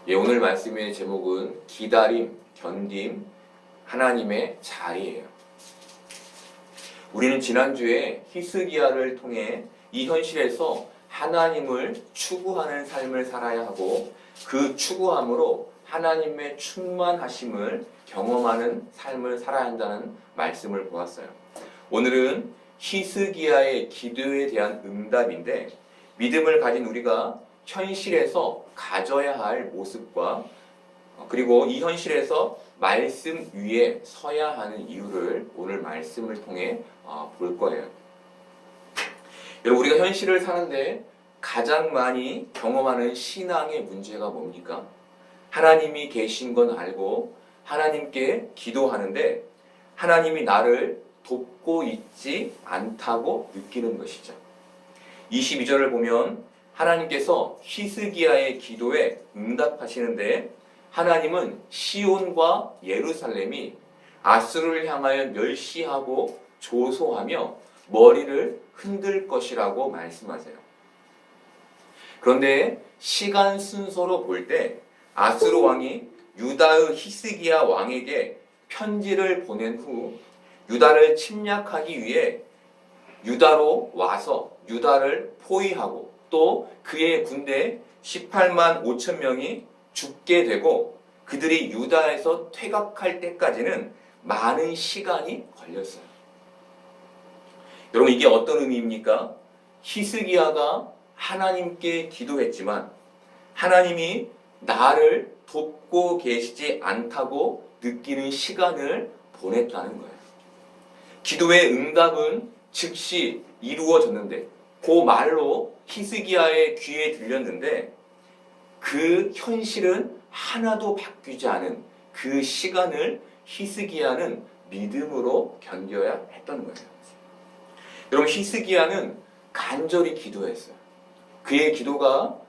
오늘 말씀의 제목은 기다림, 견딤, 하나님의 자리예요. 우리는 지난주에 히스기야를 통해 이 현실에서 하나님을 추구하는 삶을 살아야 하고 그 추구함으로 하나님의 충만하심을 경험하는 삶을 살아야 한다는 말씀을 보았어요. 오늘은 히스기야의 기도에 대한 응답인데 믿음을 가진 우리가 현실에서 가져야 할 모습과 그리고 이 현실에서 말씀 위에 서야 하는 이유를 오늘 말씀을 통해 볼 거예요. 여러분, 우리가 현실을 사는데 가장 많이 경험하는 신앙의 문제가 뭡니까? 하나님이 계신 건 알고 하나님께 기도하는데 하나님이 나를 돕고 있지 않다고 느끼는 것이죠. 22절을 보면 하나님께서 히스기야의 기도에 응답하시는데 하나님은 시온과 예루살렘이 아수르를 향하여 멸시하고 조소하며 머리를 흔들 것이라고 말씀하세요. 그런데 시간 순서로 볼 때 아수르 왕이 유다의 히스기야 왕에게 편지를 보낸 후 유다를 침략하기 위해 유다로 와서 유다를 포위하고 또 그의 군대 18만 5천 명이 죽게 되고 그들이 유다에서 퇴각할 때까지는 많은 시간이 걸렸어요. 여러분, 이게 어떤 의미입니까? 히스기야가 하나님께 기도했지만 하나님이 나를 돕고 계시지 않다고 느끼는 시간을 보냈다는 거예요. 기도의 응답은 즉시 이루어졌는데 그 말로 히스기야의 귀에 들렸는데 그 현실은 하나도 바뀌지 않은 그 시간을 히스기야는 믿음으로 견뎌야 했던 거예요. 여러분, 히스기야는 간절히 기도했어요. 그의 기도가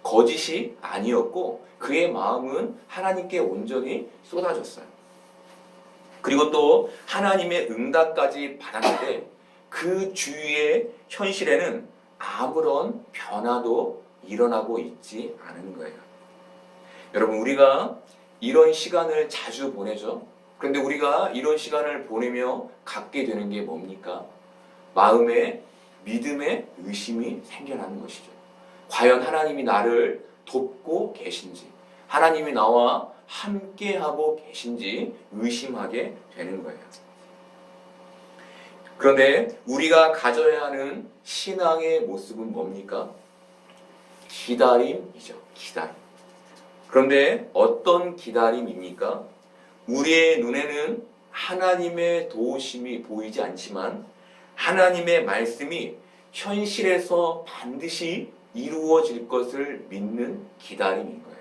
거짓이 아니었고 그의 마음은 하나님께 온전히 쏟아졌어요. 그리고 또 하나님의 응답까지 받았는데 그 주위의 현실에는 아무런 변화도 일어나고 있지 않은 거예요. 여러분, 우리가 이런 시간을 자주 보내죠. 그런데 우리가 이런 시간을 보내며 갖게 되는 게 뭡니까? 마음에 믿음의 의심이 생겨나는 것이죠. 과연 하나님이 나를 돕고 계신지, 하나님이 나와 함께하고 계신지 의심하게 되는 거예요. 그런데 우리가 가져야 하는 신앙의 모습은 뭡니까? 기다림이죠. 기다림. 그런데 어떤 기다림입니까? 우리의 눈에는 하나님의 도우심이 보이지 않지만 하나님의 말씀이 현실에서 반드시 이루어질 것을 믿는 기다림인 거예요.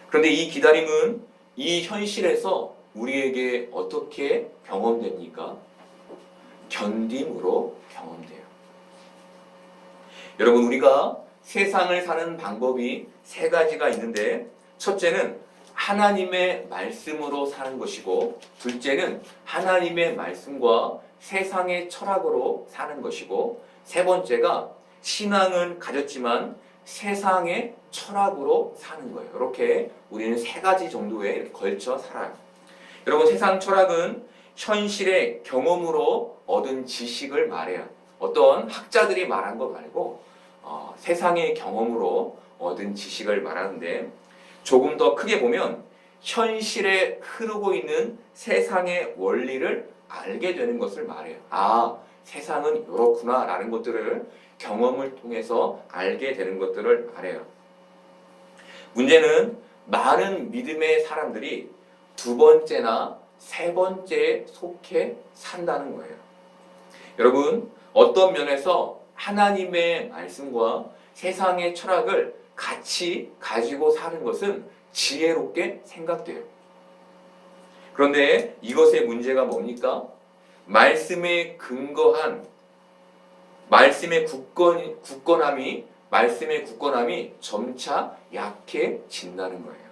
그런데 이 기다림은 이 현실에서 우리에게 어떻게 경험됩니까? 견딤으로 경험돼요. 여러분, 우리가 세상을 사는 방법이 세 가지가 있는데 첫째는 하나님의 말씀으로 사는 것이고 둘째는 하나님의 말씀과 세상의 철학으로 사는 것이고 세 번째가 신앙은 가졌지만 세상의 철학으로 사는 거예요. 이렇게 우리는 세 가지 정도에 이렇게 걸쳐 살아요. 여러분, 세상 철학은 현실의 경험으로 얻은 지식을 말해요. 어떤 학자들이 말한 거 말고 세상의 경험으로 얻은 지식을 말하는데 조금 더 크게 보면 현실에 흐르고 있는 세상의 원리를 알게 되는 것을 말해요. 아, 세상은 이렇구나 라는 것들을 경험을 통해서 알게 되는 것들을 말해요. 문제는 많은 믿음의 사람들이 두 번째나 세 번째에 속해 산다는 거예요. 여러분, 어떤 면에서 하나님의 말씀과 세상의 철학을 같이 가지고 사는 것은 지혜롭게 생각돼요. 그런데 이것의 문제가 뭡니까? 말씀에 근거한 말씀의 굳건함이 점차 약해진다는 거예요.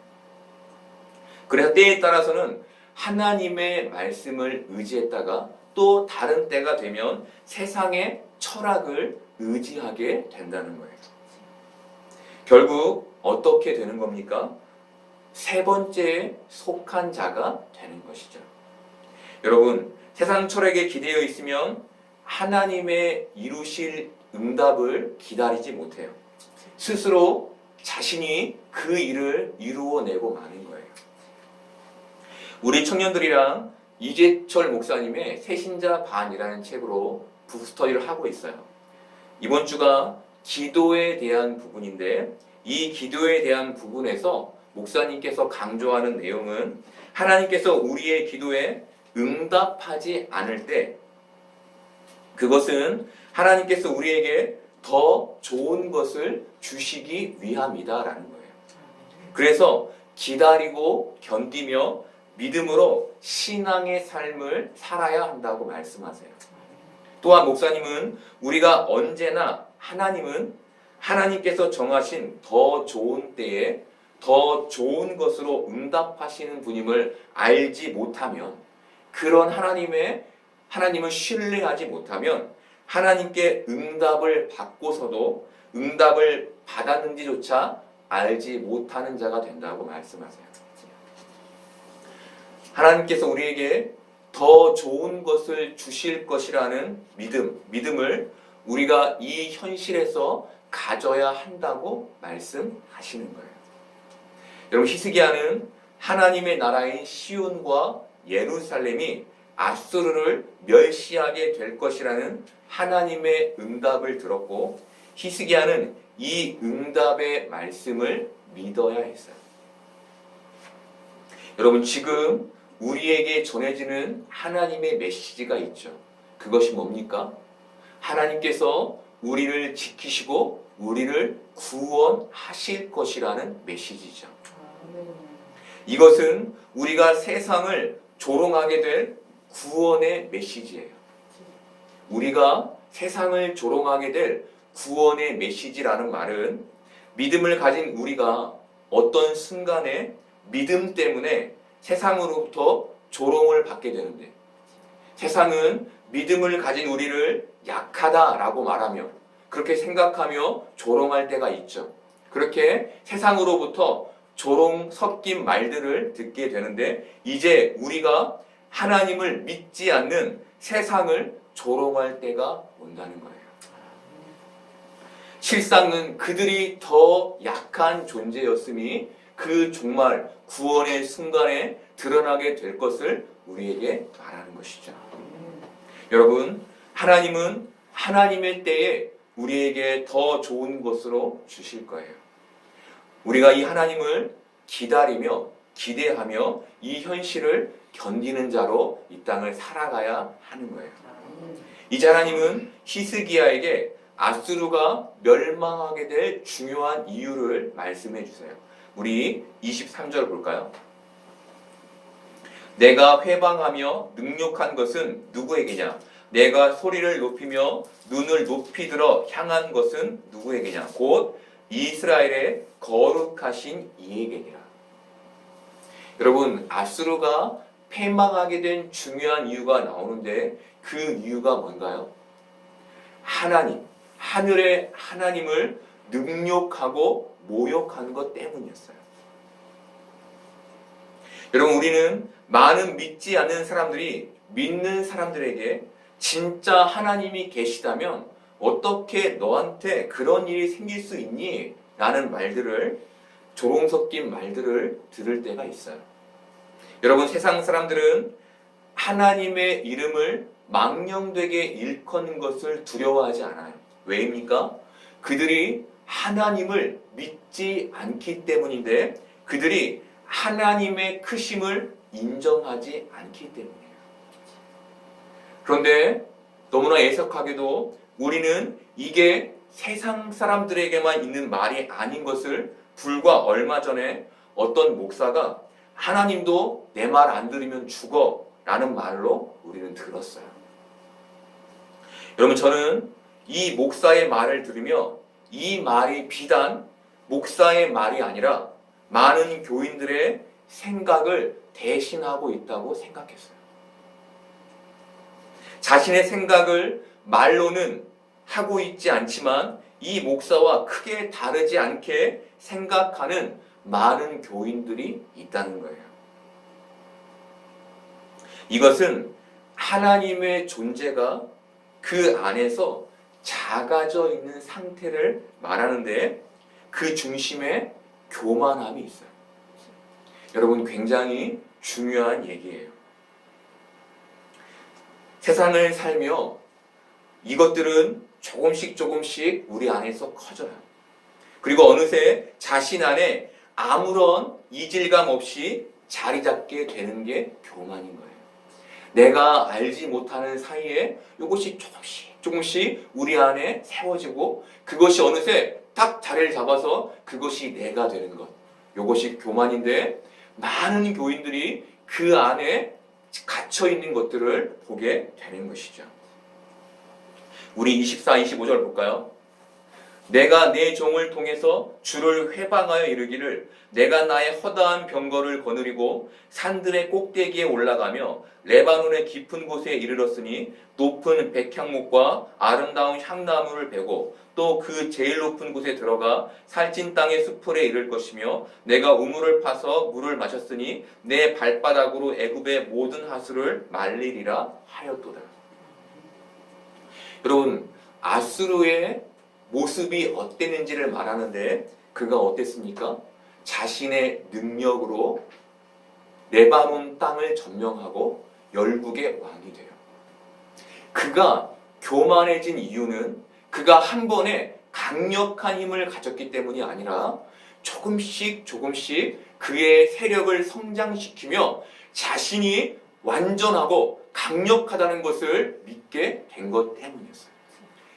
그래서 때에 따라서는 하나님의 말씀을 의지했다가 또 다른 때가 되면 세상의 철학을 의지하게 된다는 거예요. 결국 어떻게 되는 겁니까? 세 번째에 속한 자가 되는 것이죠. 여러분, 세상 철학에 기대어 있으면 하나님의 이루실 응답을 기다리지 못해요. 스스로 자신이 그 일을 이루어내고 마는 거예요. 우리 청년들이랑 이재철 목사님의 새신자 반이라는 책으로 북스터디를 하고 있어요. 이번 주가 기도에 대한 부분인데, 이 기도에 대한 부분에서 목사님께서 강조하는 내용은 하나님께서 우리의 기도에 응답하지 않을 때 그것은 하나님께서 우리에게 더 좋은 것을 주시기 위함이다라는 거예요. 그래서 기다리고 견디며 믿음으로 신앙의 삶을 살아야 한다고 말씀하세요. 또한 목사님은 우리가 언제나 하나님께서 정하신 더 좋은 때에 더 좋은 것으로 응답하시는 분임을 알지 못하면, 그런 하나님을 신뢰하지 못하면 하나님께 응답을 받고서도 응답을 받았는지조차 알지 못하는 자가 된다고 말씀하세요. 하나님께서 우리에게 더 좋은 것을 주실 것이라는 믿음을 우리가 이 현실에서 가져야 한다고 말씀하시는 거예요. 여러분, 히스기야는 하나님의 나라인 시온과 예루살렘이 아수르를 멸시하게 될 것이라는 하나님의 응답을 들었고, 히스기야는 이 응답의 말씀을 믿어야 했어요. 여러분, 지금 우리에게 전해지는 하나님의 메시지가 있죠. 그것이 뭡니까? 하나님께서 우리를 지키시고 우리를 구원하실 것이라는 메시지죠. 이것은 우리가 세상을 조롱하게 될 구원의 메시지예요. 우리가 세상을 조롱하게 될 구원의 메시지라는 말은, 믿음을 가진 우리가 어떤 순간에 믿음 때문에 세상으로부터 조롱을 받게 되는데, 세상은 믿음을 가진 우리를 약하다라고 말하며 그렇게 생각하며 조롱할 때가 있죠. 그렇게 세상으로부터 조롱 섞인 말들을 듣게 되는데, 이제 우리가 하나님을 믿지 않는 세상을 조롱할 때가 온다는 거예요. 실상은 그들이 더 약한 존재였음이 그 정말 구원의 순간에 드러나게 될 것을 우리에게 말하는 것이죠. 여러분, 하나님은 하나님의 때에 우리에게 더 좋은 것으로 주실 거예요. 우리가 이 하나님을 기다리며 기대하며 이 현실을 견디는 자로 이 땅을 살아가야 하는 거예요. 이제 하나님은 히스기야에게 아수르가 멸망하게 될 중요한 이유를 말씀해 주세요. 우리 23절 볼까요? 내가 회방하며 능욕한 것은 누구에게냐? 내가 소리를 높이며 눈을 높이 들어 향한 것은 누구에게냐? 곧 이스라엘의 거룩하신 이에게니라. 여러분, 아수르가 패망하게 된 중요한 이유가 나오는데, 그 이유가 뭔가요? 하늘의 하나님을 능욕하고 모욕하는 것 때문이었어요. 여러분, 우리는 많은 믿지 않는 사람들이 믿는 사람들에게 진짜 하나님이 계시다면 어떻게 너한테 그런 일이 생길 수 있니? 라는 말들을, 조롱 섞인 말들을 들을 때가 있어요. 여러분, 세상 사람들은 하나님의 이름을 망령되게 일컫는 것을 두려워하지 않아요. 왜입니까? 그들이 하나님을 믿지 않기 때문인데, 그들이 하나님의 크심을 인정하지 않기 때문이에요. 그런데 너무나 애석하게도 우리는 이게 세상 사람들에게만 있는 말이 아닌 것을 불과 얼마 전에 어떤 목사가 하나님도 내 말 안 들으면 죽어 라는 말로 우리는 들었어요. 여러분, 저는 이 목사의 말을 들으며 이 말이 비단 목사의 말이 아니라 많은 교인들의 생각을 대신하고 있다고 생각했어요. 자신의 생각을 말로는 하고 있지 않지만 이 목사와 크게 다르지 않게 생각하는 많은 교인들이 있다는 거예요. 이것은 하나님의 존재가 그 안에서 작아져 있는 상태를 말하는데 그 중심에 교만함이 있어요. 여러분, 굉장히 중요한 얘기예요. 세상을 살며 이것들은 조금씩 우리 안에서 커져요. 그리고 어느새 자신 안에 아무런 이질감 없이 자리 잡게 되는 게 교만인 거예요. 내가 알지 못하는 사이에 이것이 조금씩 우리 안에 세워지고 그것이 어느새 딱 자리를 잡아서 그것이 내가 되는 것. 이것이 교만인데 많은 교인들이 그 안에 갇혀 있는 것들을 보게 되는 것이죠. 우리 24, 25절 볼까요? 내가 내 종을 통해서 주를 회방하여 이르기를 내가 나의 허다한 병거를 거느리고 산들의 꼭대기에 올라가며 레바논의 깊은 곳에 이르렀으니 높은 백향목과 아름다운 향나무를 베고 또 그 제일 높은 곳에 들어가 살찐 땅의 수풀에 이를 것이며 내가 우물을 파서 물을 마셨으니 내 발바닥으로 애굽의 모든 하수를 말리리라 하였도다. 여러분, 아수르의 모습이 어땠는지를 말하는데 그가 어땠습니까? 자신의 능력으로 레바논 땅을 점령하고 열국의 왕이 돼요. 그가 교만해진 이유는 그가 한 번에 강력한 힘을 가졌기 때문이 아니라 조금씩 그의 세력을 성장시키며 자신이 완전하고 강력하다는 것을 믿게 된 것 때문이었어요.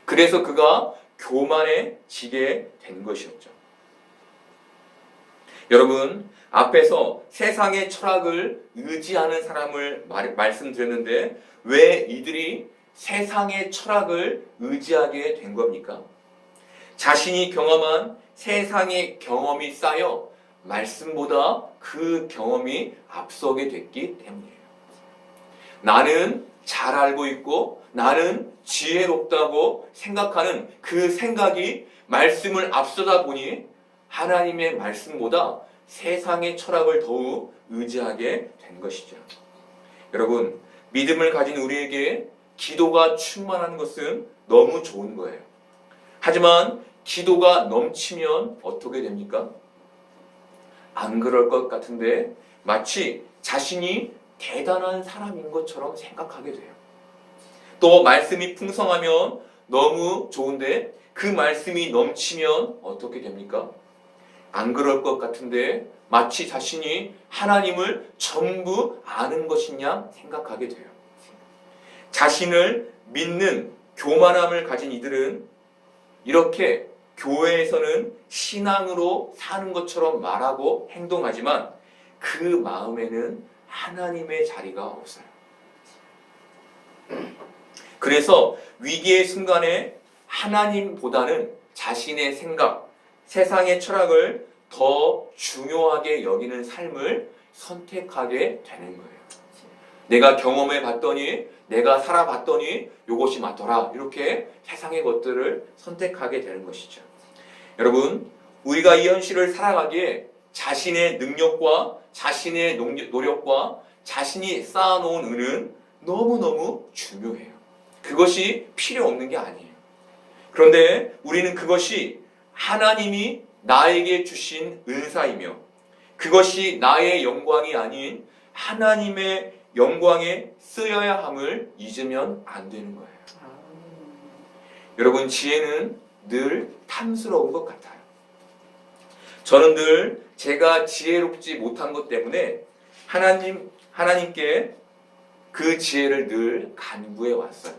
그래서 그가 교만해지게 된 것이었죠. 여러분, 앞에서 세상의 철학을 의지하는 사람을 말씀드렸는데 왜 이들이 세상의 철학을 의지하게 된 겁니까? 자신이 경험한 세상의 경험이 쌓여 말씀보다 그 경험이 앞서게 됐기 때문이에요. 나는 잘 알고 있고 나는 지혜롭다고 생각하는 그 생각이 말씀을 앞서다 보니 하나님의 말씀보다 세상의 철학을 더욱 의지하게 된 것이죠. 여러분, 믿음을 가진 우리에게 기도가 충만한 것은 너무 좋은 거예요. 하지만 기도가 넘치면 어떻게 됩니까? 안 그럴 것 같은데 마치 자신이 대단한 사람인 것처럼 생각하게 돼요. 또 말씀이 풍성하면 너무 좋은데 그 말씀이 넘치면 어떻게 됩니까? 안 그럴 것 같은데 마치 자신이 하나님을 전부 아는 것이냐 생각하게 돼요. 자신을 믿는 교만함을 가진 이들은 이렇게 교회에서는 신앙으로 사는 것처럼 말하고 행동하지만 그 마음에는 하나님의 자리가 없어요. 그래서 위기의 순간에 하나님보다는 자신의 생각, 세상의 철학을 더 중요하게 여기는 삶을 선택하게 되는 거예요. 내가 경험해 봤더니, 내가 살아봤더니 이것이 맞더라. 이렇게 세상의 것들을 선택하게 되는 것이죠. 여러분, 우리가 이 현실을 살아가기에 자신의 능력과 자신의 노력과 자신이 쌓아놓은 은은 너무너무 중요해요. 그것이 필요 없는 게 아니에요. 그런데 우리는 그것이 하나님이 나에게 주신 은사이며 그것이 나의 영광이 아닌 하나님의 영광에 쓰여야 함을 잊으면 안 되는 거예요. 여러분, 지혜는 늘 탐스러운 것 같아요. 저는 늘 제가 지혜롭지 못한 것 때문에 하나님께 그 지혜를 늘 간구해 왔어요.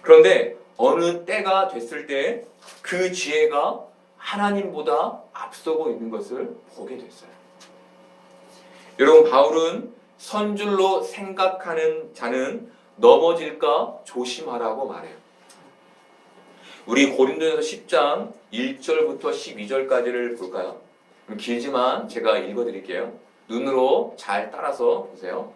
그런데 어느 때가 됐을 때 그 지혜가 하나님보다 앞서고 있는 것을 보게 됐어요. 여러분, 바울은 선줄로 생각하는 자는 넘어질까 조심하라고 말해요. 우리 고린도전서 10장 1절부터 12절까지를 볼까요? 길지만 제가 읽어드릴게요. 눈으로 잘 따라서 보세요.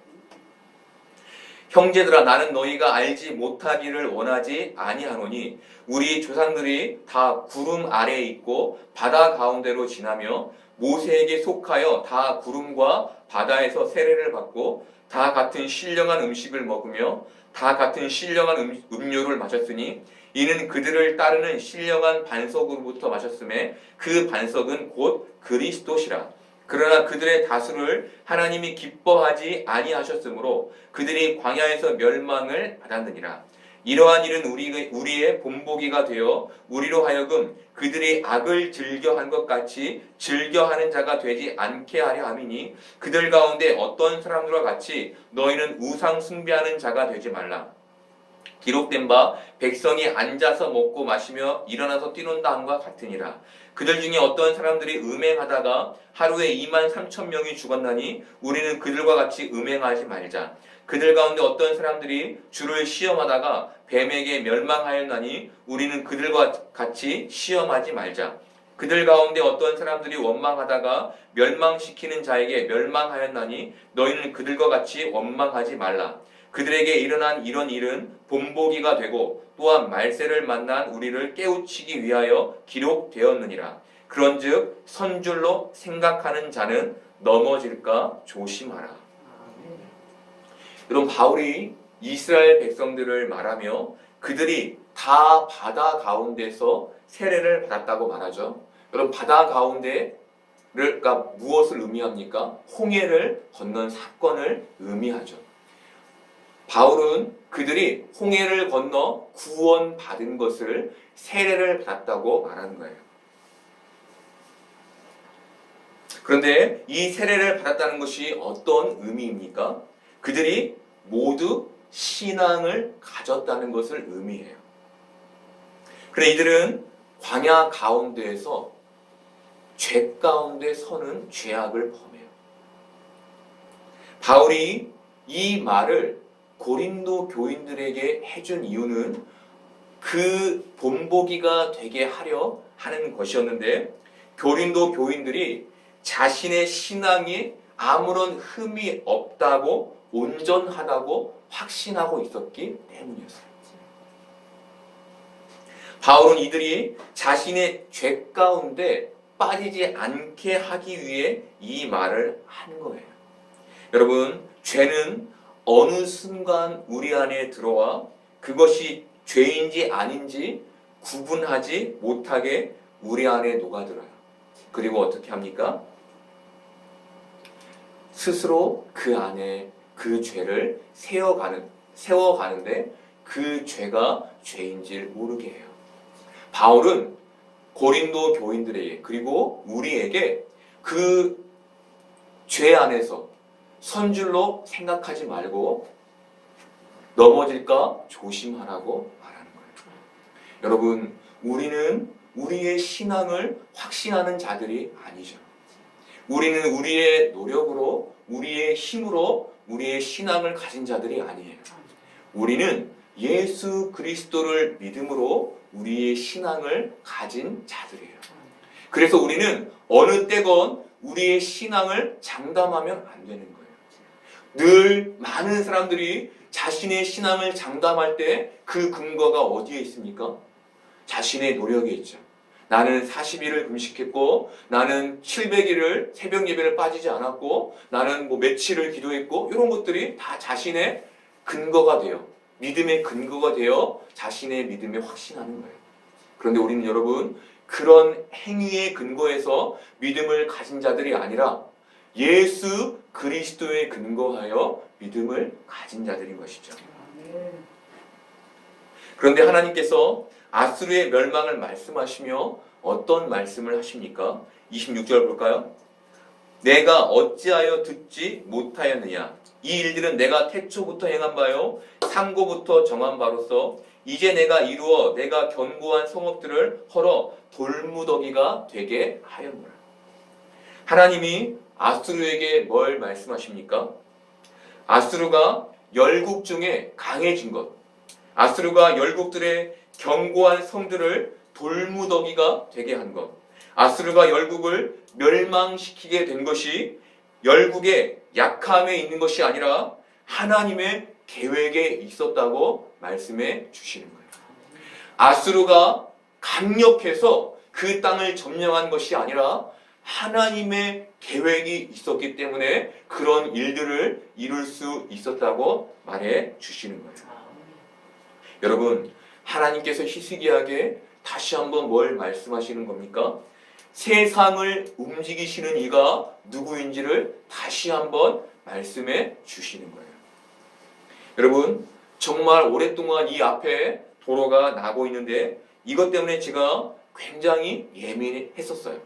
형제들아 나는 너희가 알지 못하기를 원하지 아니하노니 우리 조상들이 다 구름 아래에 있고 바다 가운데로 지나며 모세에게 속하여 다 구름과 바다에서 세례를 받고 다 같은 신령한 음식을 먹으며 다 같은 신령한 음료를 마셨으니 이는 그들을 따르는 신령한 반석으로부터 마셨음에 그 반석은 곧 그리스도시라. 그러나 그들의 다수를 하나님이 기뻐하지 아니하셨으므로 그들이 광야에서 멸망을 받았느니라. 이러한 일은 우리의 본보기가 되어 우리로 하여금 그들이 악을 즐겨한 것 같이 즐겨하는 자가 되지 않게 하려 함이니 그들 가운데 어떤 사람들과 같이 너희는 우상 숭배하는 자가 되지 말라. 기록된 바 백성이 앉아서 먹고 마시며 일어나서 뛰논다 함과 같으니라. 그들 중에 어떤 사람들이 음행하다가 하루에 23,000명이 죽었나니 우리는 그들과 같이 음행하지 말자. 그들 가운데 어떤 사람들이 주를 시험하다가 뱀에게 멸망하였나니 우리는 그들과 같이 시험하지 말자. 그들 가운데 어떤 사람들이 원망하다가 멸망시키는 자에게 멸망하였나니 너희는 그들과 같이 원망하지 말라. 그들에게 일어난 이런 일은 본보기가 되고 또한 말세를 만난 우리를 깨우치기 위하여 기록되었느니라. 그런즉 선줄로 생각하는 자는 넘어질까 조심하라. 여러분 바울이 이스라엘 백성들을 말하며 그들이 다 바다 가운데서 세례를 받았다고 말하죠. 여러분 바다 가운데가 무엇을 의미합니까? 홍해를 건넌 사건을 의미하죠. 바울은 그들이 홍해를 건너 구원받은 것을 세례를 받았다고 말하는 거예요. 그런데 이 세례를 받았다는 것이 어떤 의미입니까? 그들이 모두 신앙을 가졌다는 것을 의미해요. 그런데 이들은 광야 가운데에서 죄 가운데 서는 죄악을 범해요. 바울이 이 말을 고린도 교인들에게 해준 이유는 그 본보기가 되게 하려 하는 것이었는데 고린도 교인들이 자신의 신앙이 아무런 흠이 없다고 온전하다고 확신하고 있었기 때문이었어요. 바울은 이들이 자신의 죄 가운데 빠지지 않게 하기 위해 이 말을 한 거예요. 여러분, 죄는 어느 순간 우리 안에 들어와 그것이 죄인지 아닌지 구분하지 못하게 우리 안에 녹아들어요. 그리고 어떻게 합니까? 스스로 그 안에 그 죄를 세워가는데 그 죄가 죄인지를 모르게 해요. 바울은 고린도 교인들에게 그리고 우리에게 그 죄 안에서 선줄로 생각하지 말고 넘어질까 조심하라고 말하는 거예요. 여러분, 우리는 우리의 신앙을 확신하는 자들이 아니죠. 우리는 우리의 노력으로, 우리의 힘으로 우리의 신앙을 가진 자들이 아니에요. 우리는 예수 그리스도를 믿음으로 우리의 신앙을 가진 자들이에요. 그래서 우리는 어느 때건 우리의 신앙을 장담하면 안 되는 거예요. 늘 많은 사람들이 자신의 신앙을 장담할 때 그 근거가 어디에 있습니까? 자신의 노력에 있죠. 나는 40일을 금식했고, 나는 700일을 새벽 예배를 빠지지 않았고, 나는 며칠을 기도했고, 이런 것들이 다 자신의 근거가 돼요. 믿음의 근거가 되어 자신의 믿음에 확신하는 거예요. 그런데 우리는 여러분, 그런 행위의 근거에서 믿음을 가진 자들이 아니라 예수 그리스도에 근거하여 믿음을 가진 자들인 것이죠. 그런데 하나님께서 아수르의 멸망을 말씀하시며 어떤 말씀을 하십니까? 26절 볼까요? 내가 어찌하여 듣지 못하였느냐? 이 일들은 내가 태초부터 행한 바요 상고부터 정한 바로서 이제 내가 이루어 내가 견고한 성읍들을 헐어 돌무더기가 되게 하였노라. 하나님이 아수르에게 뭘 말씀하십니까? 아수르가 열국 중에 강해진 것, 아수르가 열국들의 견고한 성들을 돌무더기가 되게 한 것, 아수르가 열국을 멸망시키게 된 것이 열국의 약함에 있는 것이 아니라 하나님의 계획에 있었다고 말씀해 주시는 거예요. 아수르가 강력해서 그 땅을 점령한 것이 아니라 하나님의 계획이 있었기 때문에 그런 일들을 이룰 수 있었다고 말해 주시는 거예요. 여러분, 하나님께서 히스기야에게 다시 한번 뭘 말씀하시는 겁니까? 세상을 움직이시는 이가 누구인지를 다시 한번 말씀해 주시는 거예요. 여러분, 정말 오랫동안 이 앞에 도로가 나고 있는데 이것 때문에 제가 굉장히 예민했었어요.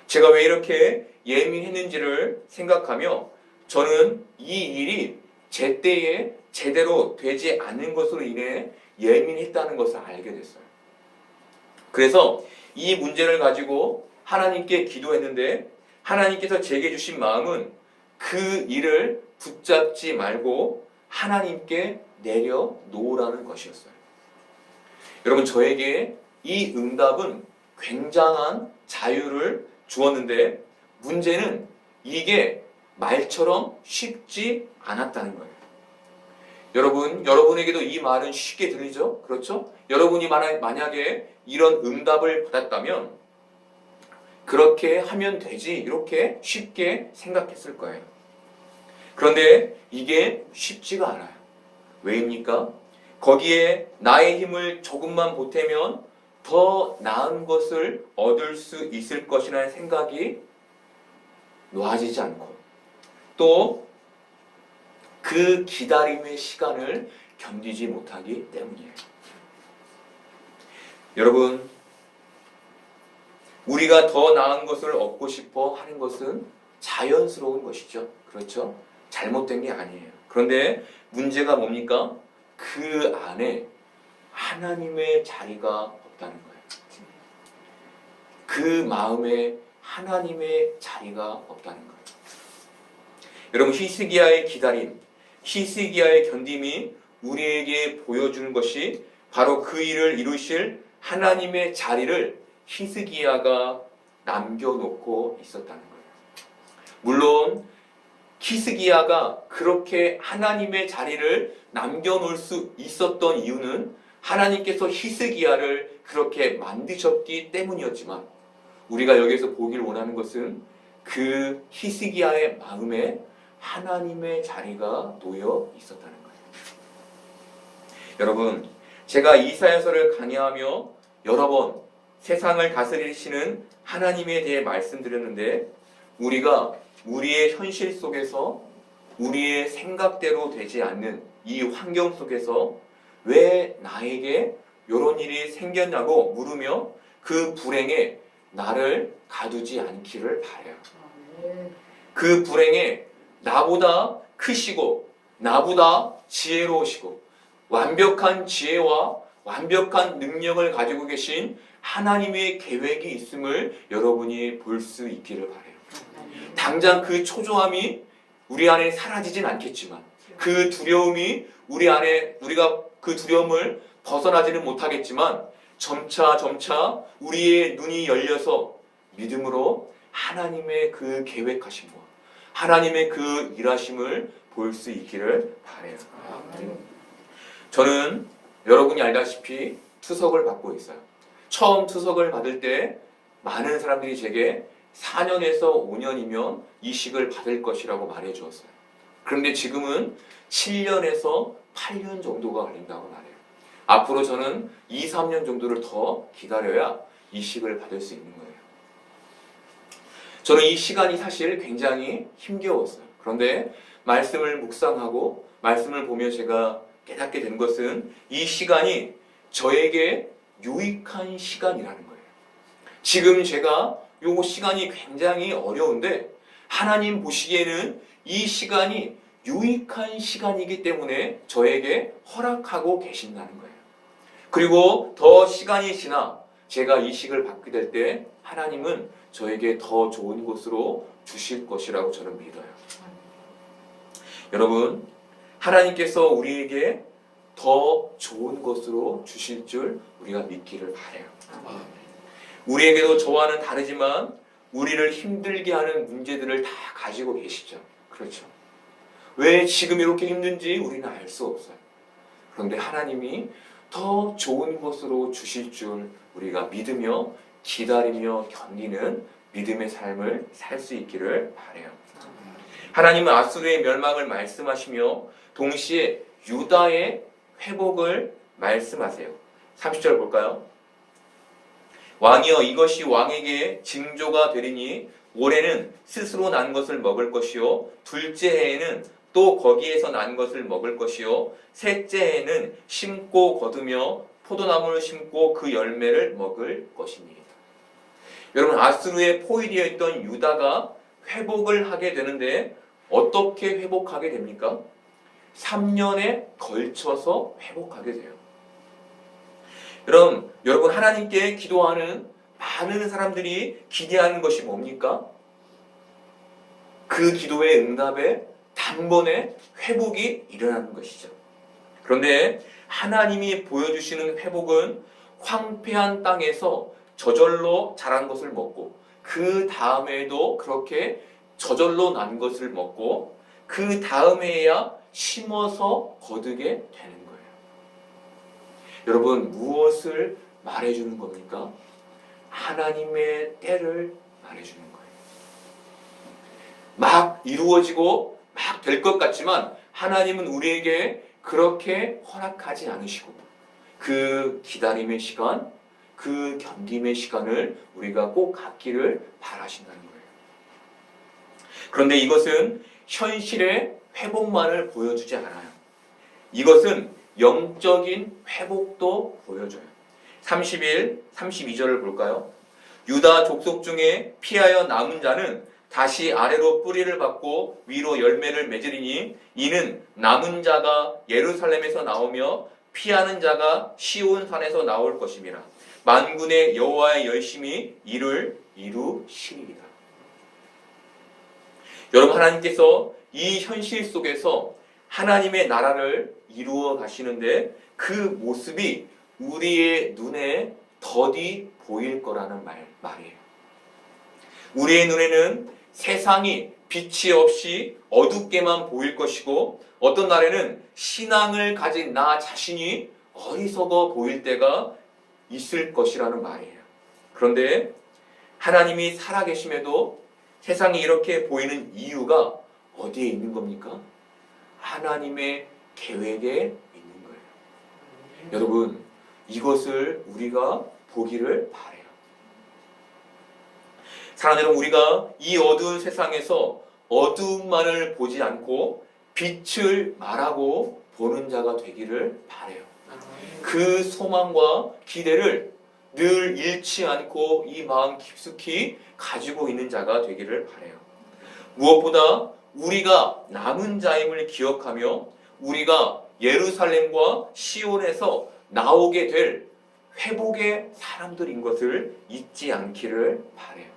제가 왜 이렇게 예민했는지를 생각하며 저는 이 일이 제때에 제대로 되지 않은 것으로 인해 예민했다는 것을 알게 됐어요. 그래서 이 문제를 가지고 하나님께 기도했는데 하나님께서 제게 주신 마음은 그 일을 붙잡지 말고 하나님께 내려놓으라는 것이었어요. 여러분, 저에게 이 응답은 굉장한 자유를 주었는데 문제는 이게 말처럼 쉽지 않았다는 거예요. 여러분에게도 이 말은 쉽게 들리죠? 그렇죠? 여러분이 만약에 이런 응답을 받았다면 그렇게 하면 되지 이렇게 쉽게 생각했을 거예요. 그런데 이게 쉽지가 않아요. 왜입니까? 거기에 나의 힘을 조금만 보태면 더 나은 것을 얻을 수 있을 것이라는 생각이 놓아지지 않고 또 그 기다림의 시간을 견디지 못하기 때문이에요. 여러분, 우리가 더 나은 것을 얻고 싶어 하는 것은 자연스러운 것이죠. 그렇죠? 잘못된 게 아니에요. 그런데 문제가 뭡니까? 그 안에 하나님의 자리가 없다는 거예요. 그 마음에 하나님의 자리가 없다는 거예요. 여러분, 히스기야의 기다림, 히스기야의 견딤이 우리에게 보여주는 것이 바로 그 일을 이루실 하나님의 자리를 히스기야가 남겨놓고 있었다는 거예요. 물론 히스기야가 그렇게 하나님의 자리를 남겨놓을 수 있었던 이유는 하나님께서 히스기야를 그렇게 만드셨기 때문이었지만 우리가 여기서 보기를 원하는 것은 그 히스기야의 마음에 하나님의 자리가 놓여 있었다는 거예요. 여러분, 제가 이사야서를 강의하며 여러 번 세상을 다스리시는 하나님에 대해 말씀드렸는데 우리가 우리의 현실 속에서 우리의 생각대로 되지 않는 이 환경 속에서 왜 나에게 이런 일이 생겼냐고 물으며 그 불행에 나를 가두지 않기를 바라요. 그 불행에 나보다 크시고 나보다 지혜로우시고 완벽한 지혜와 완벽한 능력을 가지고 계신 하나님의 계획이 있음을 여러분이 볼 수 있기를 바라요. 당장 그 초조함이 우리 안에 사라지진 않겠지만 그 두려움이 우리가 그 두려움을 벗어나지는 못하겠지만 점차 우리의 눈이 열려서 믿음으로 하나님의 그 계획하심과 하나님의 그 일하심을 볼 수 있기를 바라요. 저는 여러분이 알다시피 투석을 받고 있어요. 처음 투석을 받을 때 많은 사람들이 제게 4년에서 5년이면 이식을 받을 것이라고 말해 주었어요. 그런데 지금은 7년에서 8년 정도가 걸린다고 말해요. 앞으로 저는 2, 3년 정도를 더 기다려야 이식을 받을 수 있는 거예요. 저는 이 시간이 사실 굉장히 힘겨웠어요. 그런데 말씀을 묵상하고 말씀을 보며 제가 깨닫게 된 것은 이 시간이 저에게 유익한 시간이라는 거예요. 지금 제가 요 시간이 굉장히 어려운데 하나님 보시기에는 이 시간이 유익한 시간이기 때문에 저에게 허락하고 계신다는 거예요. 그리고 더 시간이 지나 제가 이식을 받게 될 때 하나님은 저에게 더 좋은 곳으로 주실 것이라고 저는 믿어요. 여러분, 하나님께서 우리에게 더 좋은 것으로 주실 줄 우리가 믿기를 바라요. 우리에게도 저와는 다르지만 우리를 힘들게 하는 문제들을 다 가지고 계시죠. 그렇죠. 왜 지금 이렇게 힘든지 우리는 알 수 없어요. 그런데 하나님이 더 좋은 것으로 주실 줄 우리가 믿으며 기다리며 견디는 믿음의 삶을 살 수 있기를 바라요. 하나님은 아수르의 멸망을 말씀하시며 동시에 유다의 회복을 말씀하세요. 30절 볼까요? 왕이여 이것이 왕에게 징조가 되리니 올해는 스스로 난 것을 먹을 것이요 둘째 해에는 또 거기에서 난 것을 먹을 것이요 셋째 해에는 심고 거두며 포도나무를 심고 그 열매를 먹을 것이니. 여러분 아수르에 포위되어 있던 유다가 회복을 하게 되는데 어떻게 회복하게 됩니까? 3년에 걸쳐서 회복하게 돼요. 여러분 하나님께 기도하는 많은 사람들이 기대하는 것이 뭡니까? 그 기도의 응답에 단번에 회복이 일어나는 것이죠. 그런데 하나님이 보여주시는 회복은 황폐한 땅에서 저절로 자란 것을 먹고 그 다음에도 그렇게 저절로 난 것을 먹고 그 다음에야 심어서 거두게 되는 거예요. 여러분 무엇을 말해주는 겁니까? 하나님의 때를 말해주는 거예요. 막 이루어지고 막 될 것 같지만 하나님은 우리에게 그렇게 허락하지 않으시고 그 기다림의 시간, 그 견딤의 시간을 우리가 꼭 갖기를 바라신다는 거예요. 그런데 이것은 현실의 회복만을 보여주지 않아요. 이것은 영적인 회복도 보여줘요. 31, 32절을 볼까요? 유다 족속 중에 피하여 남은 자는 다시 아래로 뿌리를 받고 위로 열매를 맺으리니 이는 남은 자가 예루살렘에서 나오며 피하는 자가 시온산에서 나올 것임이라. 만군의 여호와의 열심히 이를 이루시리이다. 여러분 하나님께서 이 현실 속에서 하나님의 나라를 이루어 가시는데 그 모습이 우리의 눈에 더디 보일 거라는 말이에요. 우리의 눈에는 세상이 빛이 없이 어둡게만 보일 것이고 어떤 날에는 신앙을 가진 나 자신이 어리석어 보일 때가 있을 것이라는 말이에요. 그런데 하나님이 살아계심에도 세상이 이렇게 보이는 이유가 어디에 있는 겁니까? 하나님의 계획에 있는 거예요. 여러분 이것을 우리가 보기를 바라요. 사랑하는 여러분 우리가 이 어두운 세상에서 어두움만을 보지 않고 빛을 말하고 보는 자가 되기를 바라요. 그 소망과 기대를 늘 잃지 않고 이 마음 깊숙이 가지고 있는 자가 되기를 바라요. 무엇보다 우리가 남은 자임을 기억하며 우리가 예루살렘과 시온에서 나오게 될 회복의 사람들인 것을 잊지 않기를 바라요.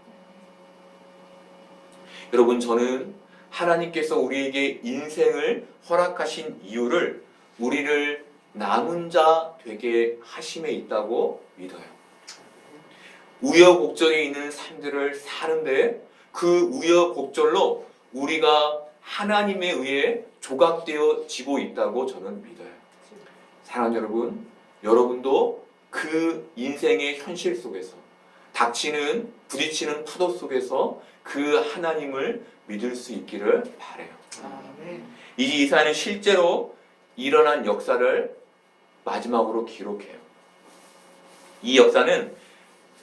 여러분 저는 하나님께서 우리에게 인생을 허락하신 이유를 우리를 남은 자 되게 하심에 있다고 믿어요. 우여곡절에 있는 삶들을 사는데 그 우여곡절로 우리가 하나님에 의해 조각되어지고 있다고 저는 믿어요. 사랑하는 여러분, 여러분도 그 인생의 현실 속에서 닥치는 부딪히는 파도 속에서 그 하나님을 믿을 수 있기를 바라요. 이 이사야는 실제로 일어난 역사를 마지막으로 기록해요. 이 역사는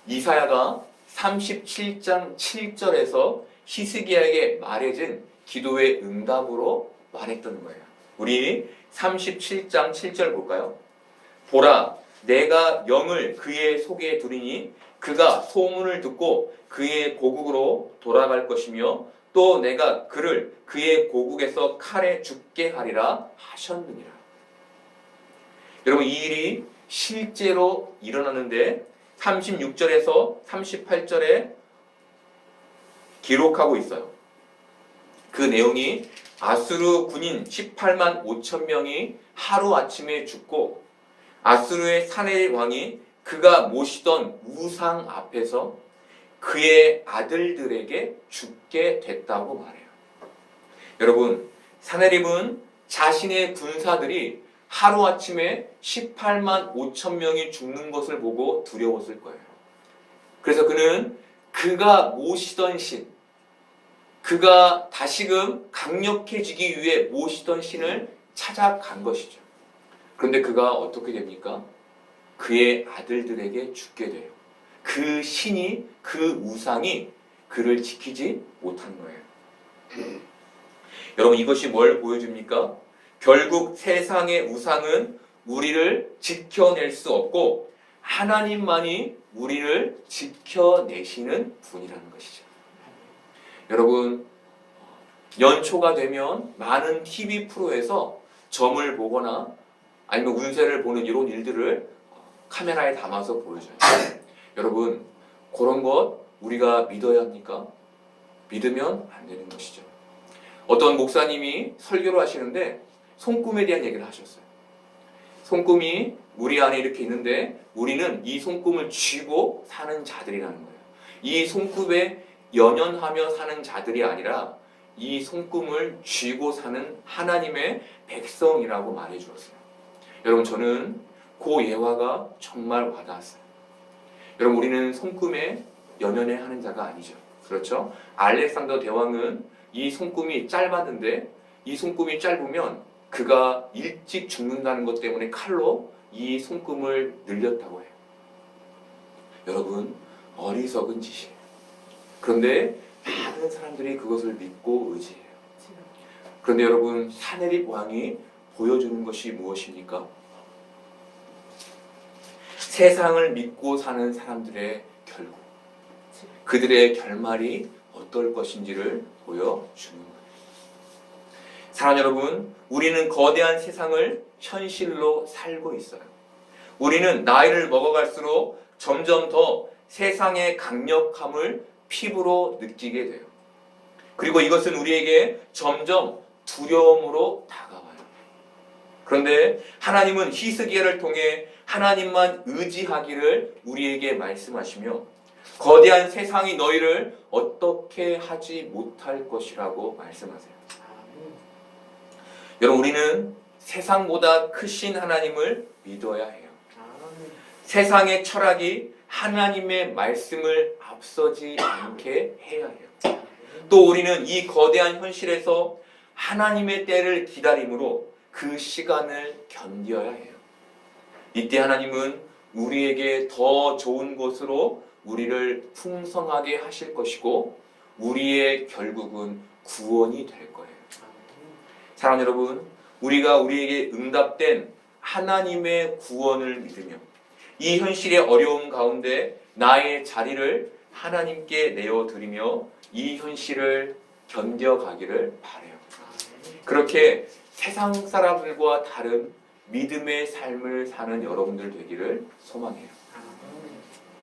이사야가 37장 7절에서 히스기야에게 말해준 기도의 응답으로 말했던 거예요. 우리 37장 7절 볼까요? 보라, 내가 영을 그의 속에 두리니 그가 소문을 듣고 그의 고국으로 돌아갈 것이며 또 내가 그를 그의 고국에서 칼에 죽게 하리라 하셨느니라. 여러분 이 일이 실제로 일어났는데 36절에서 38절에 기록하고 있어요. 그 내용이 아수르 군인 18만 5천 명이 하루아침에 죽고 아수르의 사내 왕이 그가 모시던 우상 앞에서 그의 아들들에게 죽게 됐다고 말해요. 여러분 사내립은 자신의 군사들이 하루아침에 18만 5천 명이 죽는 것을 보고 두려웠을 거예요. 그래서 그는 그가 모시던 신, 그가 다시금 강력해지기 위해 모시던 신을 찾아간 것이죠. 그런데 그가 어떻게 됩니까? 그의 아들들에게 죽게 돼요. 그 신이, 그 우상이 그를 지키지 못한 거예요. 여러분, 이것이 뭘 보여줍니까? 결국 세상의 우상은 우리를 지켜낼 수 없고 하나님만이 우리를 지켜내시는 분이라는 것이죠. 여러분, 연초가 되면 많은 TV 프로에서 점을 보거나 아니면 운세를 보는 이런 일들을 카메라에 담아서 보여줘요. 여러분, 그런 것 우리가 믿어야 합니까? 믿으면 안 되는 것이죠. 어떤 목사님이 설교를 하시는데 손금에 대한 얘기를 하셨어요. 손금이 우리 안에 이렇게 있는데 우리는 이 손금을 쥐고 사는 자들이라는 거예요. 이 손금에 연연하며 사는 자들이 아니라 이 손금을 쥐고 사는 하나님의 백성이라고 말해 주었어요. 여러분, 저는 그 예화가 정말 와닿았어요. 여러분, 우리는 손금에 연연해 하는 자가 아니죠. 그렇죠? 알렉산더 대왕은 이 손금이 짧았는데 이 손금이 짧으면 그가 일찍 죽는다는 것 때문에 칼로 이 손금을 늘렸다고 해요. 여러분, 어리석은 짓이에요. 그런데 많은 사람들이 그것을 믿고 의지해요. 그런데 여러분, 사내립 왕이 보여주는 것이 무엇입니까? 세상을 믿고 사는 사람들의 결국, 그들의 결말이 어떨 것인지를 보여주는 거예요. 사랑 여러분, 우리는 거대한 세상을 현실로 살고 있어요. 우리는 나이를 먹어갈수록 점점 더 세상의 강력함을 피부로 느끼게 돼요. 그리고 이것은 우리에게 점점 두려움으로 다가와요. 그런데 하나님은 히스기야를 통해 하나님만 의지하기를 우리에게 말씀하시며 거대한 세상이 너희를 어떻게 하지 못할 것이라고 말씀하세요. 여러분, 우리는 세상보다 크신 하나님을 믿어야 해요. 세상의 철학이 하나님의 말씀을 앞서지 않게 해야 해요. 또 우리는 이 거대한 현실에서 하나님의 때를 기다림으로 그 시간을 견뎌야 해요. 이때 하나님은 우리에게 더 좋은 곳으로 우리를 풍성하게 하실 것이고 우리의 결국은 구원이 될 거예요. 사랑하는 여러분, 우리가 우리에게 응답된 하나님의 구원을 믿으며 이 현실의 어려움 가운데 나의 자리를 하나님께 내어드리며 이 현실을 견뎌가기를 바라요. 그렇게 세상 사람들과 다른 믿음의 삶을 사는 여러분들 되기를 소망해요.